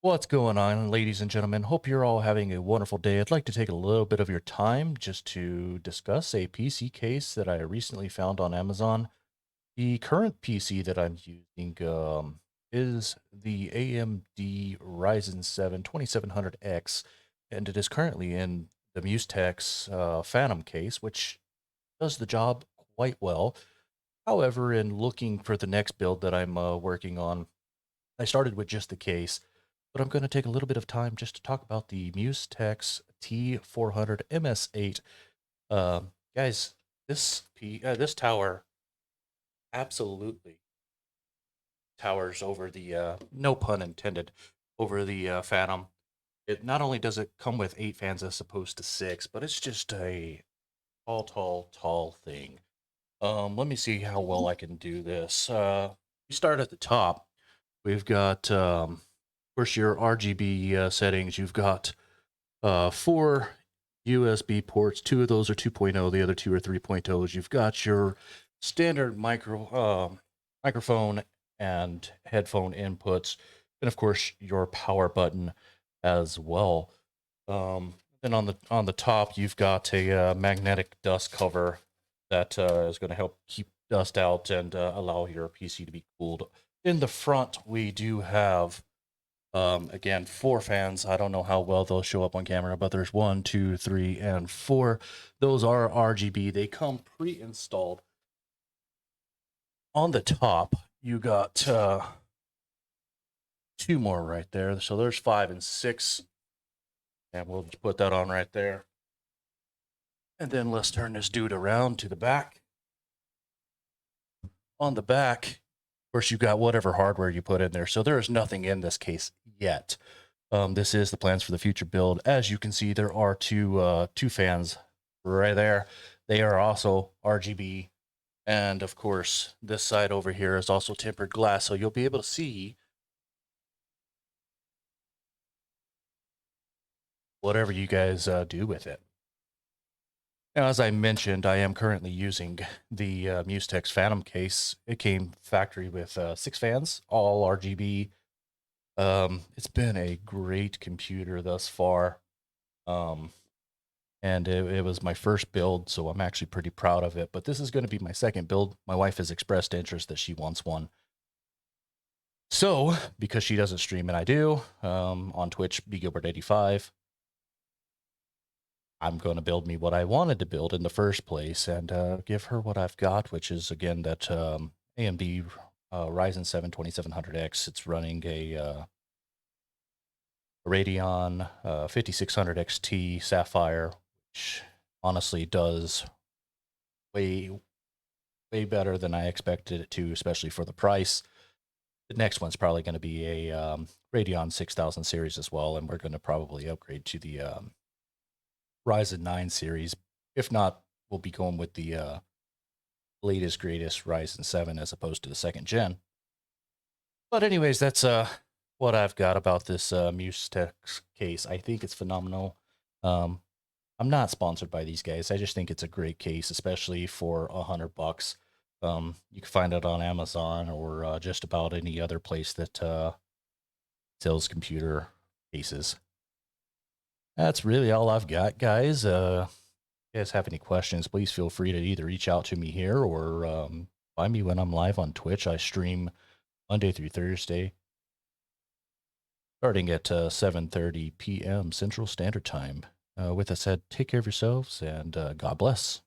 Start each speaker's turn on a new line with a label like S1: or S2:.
S1: What's going on, ladies and gentlemen? Hope you're all having a wonderful day. I'd like to take a little bit of your time just to discuss a PC case that I recently found on Amazon. The current PC that I'm using is the AMD Ryzen 7 2700X, and it is currently in the MUSETEX Phantom Case, which does the job quite well. However, in looking for the next build that I'm working on, I started with just the case, but I'm going to take a little bit of time just to talk about the MUSETEX T400MS8. Uh, Guys, this tower absolutely towers over the no pun intended, over the Phantom. It not only does it come with 8 fans as opposed to 6, but it's just a tall thing. Let me see how well I can do this. We start at the top. We've got, of course, your RGB settings. You've got 4 USB ports. 2 of those are 2.0. The other 2 are 3.0s. You've got your standard microphone and headphone inputs, and of course your power button as well. Then on the top, you've got a magnetic dust cover that is going to help keep dust out and allow your PC to be cooled. In the front, we do have again, 4 fans. I don't know how well they'll show up on camera, but there's 1, 2, 3, and 4. Those are RGB. They come pre-installed. On the top, you got 2 more right there. So there's 5 and 6. And we'll just put that on right there. And then let's turn this dude around to the back. On the back, of course, you've got whatever hardware you put in there. So there is nothing in this case yet. This is the plans for the future build. As you can see, there are two fans right there. They are also RGB. And of course, this side over here is also tempered glass. So you'll be able to see whatever you guys do with it. Now, as I mentioned, I am currently using the MUSETEX Phantom Case. It came factory with 6 fans, all RGB. It's been a great computer thus far. And it was my first build, so I'm actually pretty proud of it. But this is going to be my second build. My wife has expressed interest that she wants one. So, because she doesn't stream and I do, on Twitch, BGilbert85, I'm going to build me what I wanted to build in the first place and give her what I've got, which is, again, that AMD Ryzen 7 2700X. It's running a Radeon 5600 XT Sapphire, which honestly does way better than I expected it to, especially for the price. The next one's probably going to be a Radeon 6000 series as well, and we're going to probably upgrade to the Ryzen 9 series. If not, we'll be going with the latest, greatest Ryzen 7 as opposed to the 2nd gen. But anyways, that's what I've got about this MUSETEX case. I think it's phenomenal. I'm not sponsored by these guys. I just think it's a great case, especially for $100. You can find it on Amazon or just about any other place that sells computer cases. That's really all I've got, guys. If you guys have any questions, please feel free to either reach out to me here or find me when I'm live on Twitch. I stream Monday through Thursday, starting at 7:30 p.m. Central Standard Time. With that said, take care of yourselves and God bless.